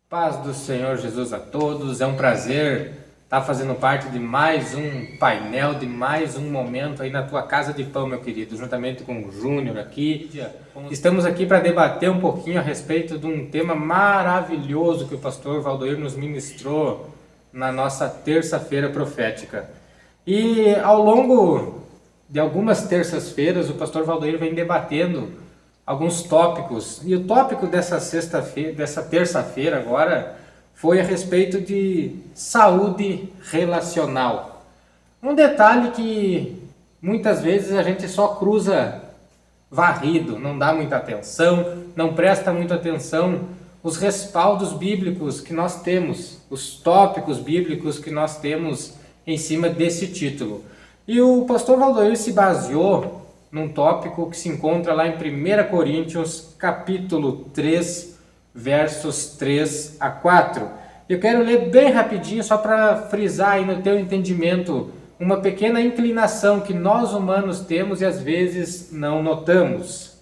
Paz do Senhor Jesus a todos, é um prazer estar fazendo parte de mais um painel, de mais um momento aí na tua casa de pão, meu querido, juntamente com o Júnior aqui. Estamos aqui para debater um pouquinho a respeito de um tema maravilhoso que o pastor Valdoir nos ministrou na nossa terça-feira profética. E ao longo de algumas terças-feiras o pastor Valdoir vem debatendo alguns tópicos, e o tópico dessa terça-feira agora foi a respeito de saúde relacional. Um detalhe que muitas vezes a gente só cruza varrido, não dá muita atenção, não presta muita atenção os respaldos bíblicos que nós temos, os tópicos bíblicos que nós temos em cima desse título. E o pastor Valdoir se baseou num tópico que se encontra lá em 1 Coríntios, capítulo 3, versos 3 a 4. Eu quero ler bem rapidinho, só para frisar aí no teu entendimento, uma pequena inclinação que nós humanos temos e às vezes não notamos.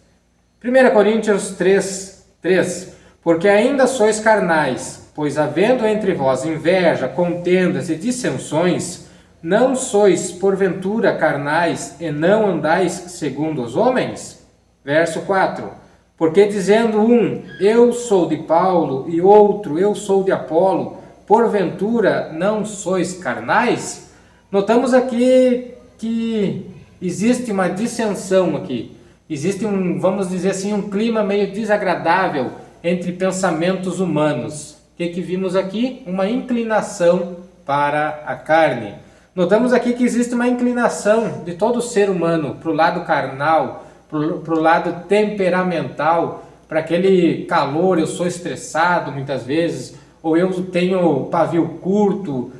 1 Coríntios 3, 3. Porque ainda sois carnais, pois havendo entre vós inveja, contendas e dissensões, não sois, porventura, carnais e não andais segundo os homens? Verso 4. Porque dizendo um, eu sou de Paulo, e outro, eu sou de Apolo, porventura não sois carnais? Notamos aqui que existe uma dissensão aqui. Existe vamos dizer assim, um clima meio desagradável entre pensamentos humanos. O que vimos aqui? Uma inclinação para a carne. Notamos aqui que existe uma inclinação de todo ser humano para o lado carnal, para o lado temperamental, para aquele calor, eu sou estressado muitas vezes, ou eu tenho pavio curto.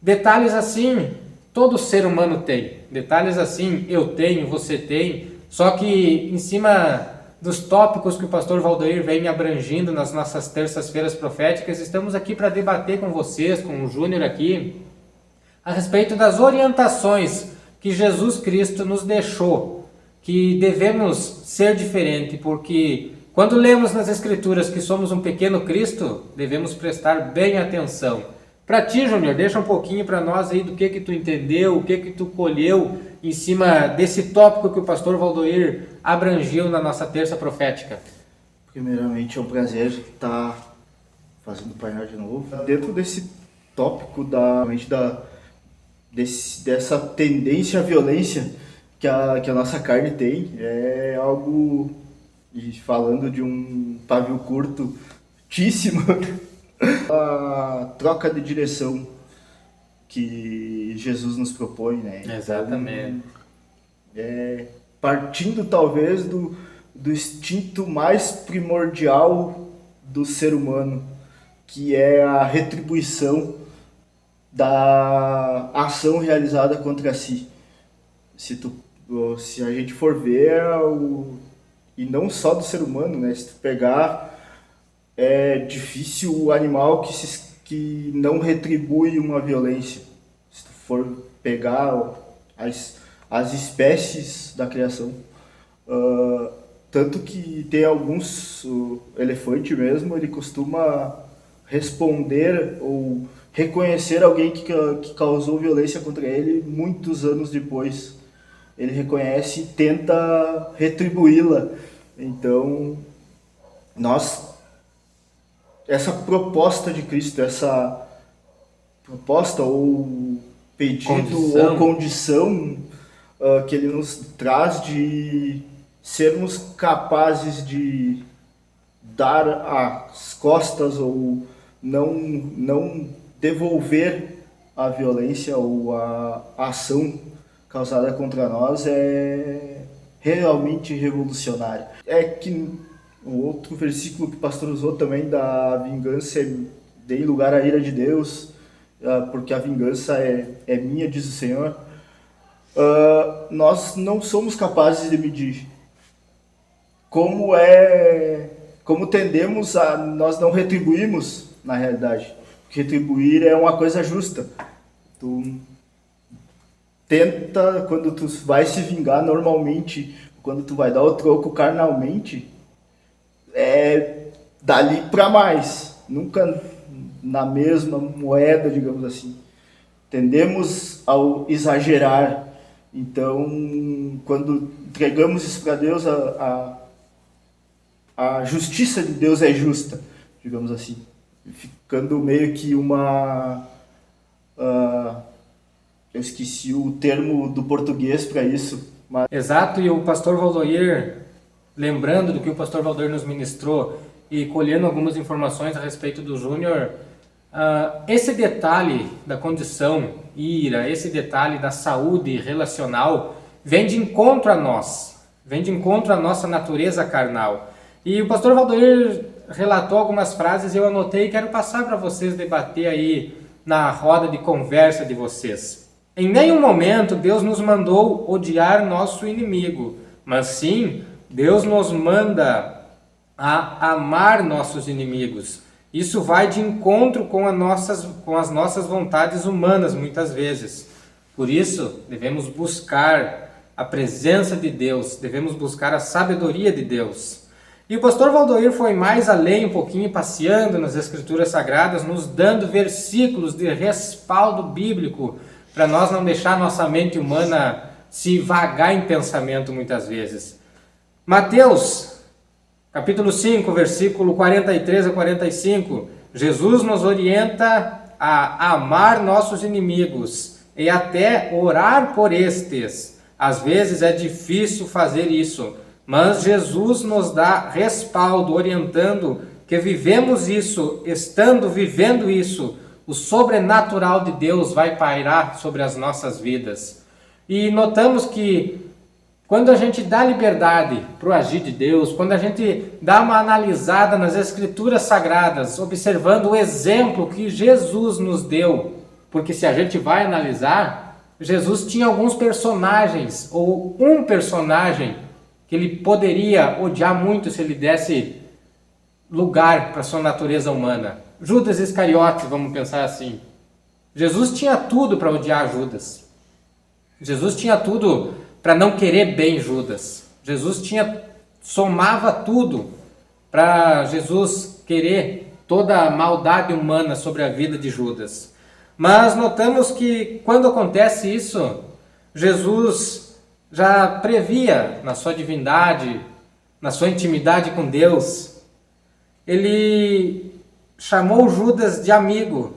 Detalhes assim, todo ser humano tem. Detalhes assim, eu tenho, você tem. Só que em cima dos tópicos que o pastor Valdoir vem abrangindo nas nossas terças-feiras proféticas, estamos aqui para debater com vocês, com o Júnior aqui, a respeito das orientações que Jesus Cristo nos deixou, que devemos ser diferente, porque quando lemos nas Escrituras que somos um pequeno Cristo, devemos prestar bem atenção. Para ti, Júnior, deixa um pouquinho para nós aí do que tu entendeu, o que tu colheu em cima desse tópico que o pastor Valdoir abrangiu na nossa terça profética. Primeiramente, é um prazer estar fazendo o painel de novo. Dentro desse tópico dessa tendência à violência que a nossa carne tem, é algo, falando de um pavio curtíssimo, a troca de direção que Jesus nos propõe, né? Exatamente. Partindo talvez do instinto mais primordial do ser humano, que é a retribuição da ação realizada contra si. Se a gente for ver, e não só do ser humano, né? Se tu pegar, é difícil o animal que não retribui uma violência. Se tu for pegar as espécies da criação, tanto que tem alguns, o elefante mesmo, ele costuma responder ou reconhecer alguém que causou violência contra ele muitos anos depois. Ele reconhece e tenta retribuí-la. Então, essa proposta de Cristo, essa proposta ou pedido ou condição que ele nos traz de sermos capazes de dar as costas ou não devolver a violência ou a ação causada contra nós, é realmente revolucionário. É que o outro versículo que o pastor usou também, da vingança, dei lugar à ira de Deus, porque a vingança é minha, diz o Senhor. Nós não somos capazes de medir como tendemos a nós não retribuímos na realidade. Retribuir é uma coisa justa. Tu tenta, quando tu vai se vingar normalmente, quando tu vai dar o troco carnalmente, é dali para mais, nunca na mesma moeda, digamos assim. Tendemos ao exagerar. Então, quando entregamos isso para Deus, a justiça de Deus é justa, digamos assim. Ficando meio que uma... eu esqueci o termo do português para isso. Mas... Exato, e o pastor Valdoir, lembrando do que o pastor Valdoir nos ministrou e colhendo algumas informações a respeito do Júnior, esse detalhe da condição ira, esse detalhe da saúde relacional, vem de encontro a nós, vem de encontro à nossa natureza carnal. E o pastor Valdoir relatou algumas frases, eu anotei e quero passar para vocês debater aí na roda de conversa de vocês. Em nenhum momento Deus nos mandou odiar nosso inimigo, mas sim, Deus nos manda a amar nossos inimigos. Isso vai de encontro com as nossas vontades humanas, muitas vezes. Por isso, devemos buscar a presença de Deus, devemos buscar a sabedoria de Deus. E o pastor Valdoir foi mais além um pouquinho, passeando nas Escrituras Sagradas, nos dando versículos de respaldo bíblico, para nós não deixar nossa mente humana se vagar em pensamento muitas vezes. Mateus, capítulo 5, versículo 43 a 45, Jesus nos orienta a amar nossos inimigos e até orar por estes. Às vezes é difícil fazer isso, mas Jesus nos dá respaldo, orientando que vivemos isso, estando vivendo isso, o sobrenatural de Deus vai pairar sobre as nossas vidas. E notamos que quando a gente dá liberdade para o agir de Deus, quando a gente dá uma analisada nas Escrituras Sagradas, observando o exemplo que Jesus nos deu, porque se a gente vai analisar, Jesus tinha alguns personagens, ou um personagem, que ele poderia odiar muito se ele desse lugar para sua natureza humana. Judas Iscariotes, vamos pensar assim. Jesus tinha tudo para odiar Judas. Jesus tinha tudo para não querer bem Judas. Somava tudo para Jesus querer toda a maldade humana sobre a vida de Judas. Mas notamos que quando acontece isso, Jesus já previa na sua divindade, na sua intimidade com Deus, ele chamou Judas de amigo,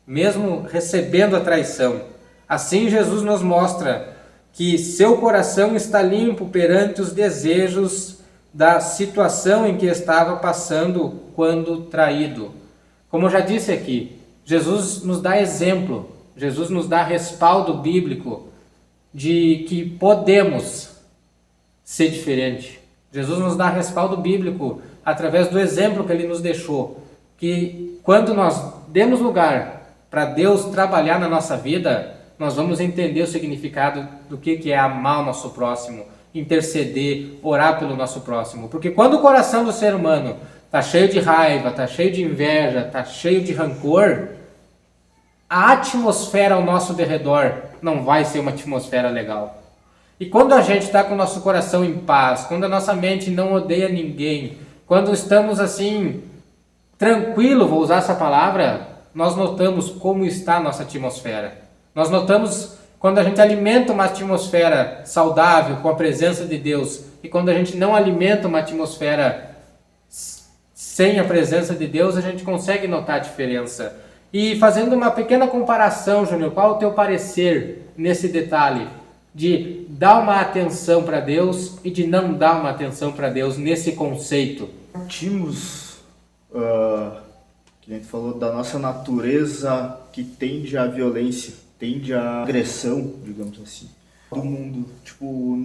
mesmo recebendo a traição. Assim Jesus nos mostra que seu coração está limpo perante os desejos da situação em que estava passando quando traído. Como eu já disse aqui, Jesus nos dá exemplo, Jesus nos dá respaldo bíblico de que podemos ser diferente. Jesus nos dá respaldo bíblico através do exemplo que ele nos deixou, que quando nós demos lugar para Deus trabalhar na nossa vida, nós vamos entender o significado do que é amar o nosso próximo, interceder, orar pelo nosso próximo. Porque quando o coração do ser humano está cheio de raiva, está cheio de inveja, está cheio de rancor, a atmosfera ao nosso derredor não vai ser uma atmosfera legal. E quando a gente está com o nosso coração em paz, quando a nossa mente não odeia ninguém, quando estamos assim, tranquilo, vou usar essa palavra, nós notamos como está a nossa atmosfera. Nós notamos quando a gente alimenta uma atmosfera saudável com a presença de Deus e quando a gente não alimenta uma atmosfera sem a presença de Deus, a gente consegue notar a diferença. E fazendo uma pequena comparação, Júnior, qual é o teu parecer nesse detalhe de dar uma atenção para Deus e de não dar uma atenção para Deus nesse conceito? Partimos, que a gente falou, da nossa natureza que tende à violência, tende à agressão, digamos assim, do mundo. Tipo,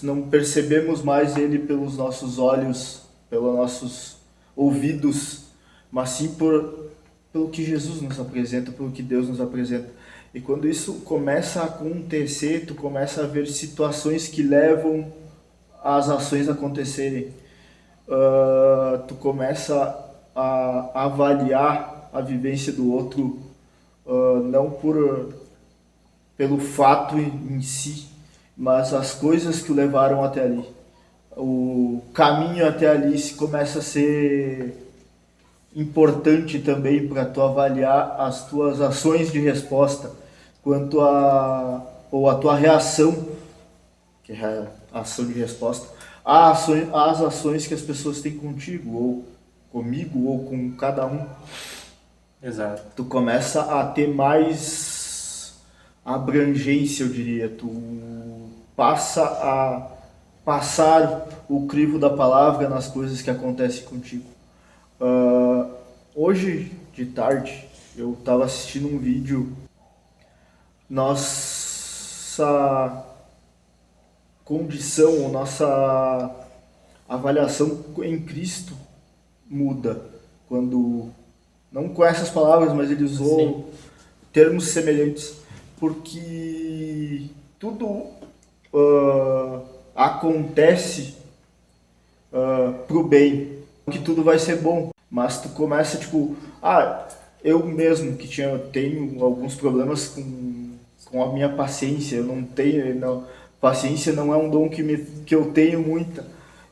não percebemos mais ele pelos nossos olhos, pelos nossos ouvidos, mas sim pelo que Jesus nos apresenta, pelo que Deus nos apresenta. E quando isso começa a acontecer, tu começa a ver situações que levam as ações a acontecerem. Tu começa a avaliar a vivência do outro, não pelo fato em si, mas as coisas que o levaram até ali. O caminho até ali se começa a ser importante também para tu avaliar as tuas ações de resposta quanto a ou a tua reação, que é a ação de resposta, às ações que as pessoas têm contigo ou comigo ou com cada um. Exato. Tu começa a ter mais abrangência, eu diria. Tu passa a passar o crivo da palavra nas coisas que acontecem contigo. Hoje de tarde eu estava assistindo um vídeo. Nossa condição, ou nossa avaliação em Cristo muda quando, não com essas palavras, mas ele usou Sim. termos semelhantes, porque tudo acontece pro bem, que tudo vai ser bom, mas tu começa tipo, eu mesmo que tenho alguns problemas com a minha paciência, eu não tenho, paciência não é um dom que eu tenho muita.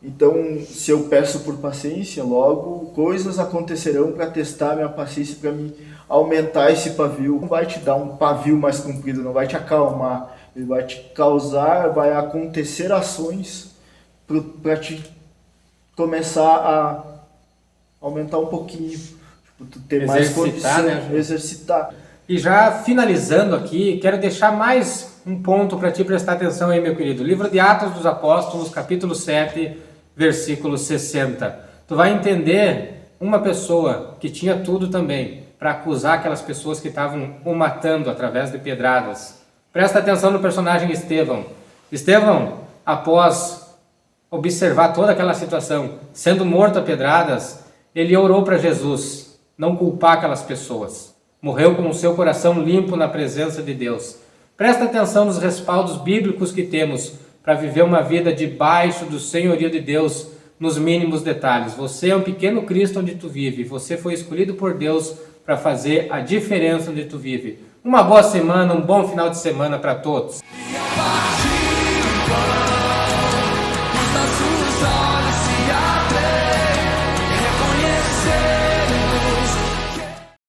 Então, se eu peço por paciência, logo coisas acontecerão para testar minha paciência, para me aumentar esse pavio. Não vai te dar um pavio mais comprido, não vai te acalmar, ele vai te causar, vai acontecer ações para te começar a aumentar um pouquinho, tipo, tu ter mais condição, né? Exercitar. E já finalizando aqui, quero deixar mais um ponto para ti prestar atenção aí, meu querido. Livro de Atos dos Apóstolos, capítulo 7, versículo 60. Tu vai entender uma pessoa que tinha tudo também para acusar aquelas pessoas que estavam o matando através de pedradas. Presta atenção no personagem Estevão. Estevão, após observar toda aquela situação, sendo morto a pedradas, ele orou para Jesus não culpar aquelas pessoas. Morreu com o seu coração limpo na presença de Deus. Presta atenção nos respaldos bíblicos que temos para viver uma vida debaixo do senhorio de Deus nos mínimos detalhes. Você é um pequeno Cristo onde tu vive. Você foi escolhido por Deus para fazer a diferença onde tu vive. Uma boa semana, um bom final de semana para todos.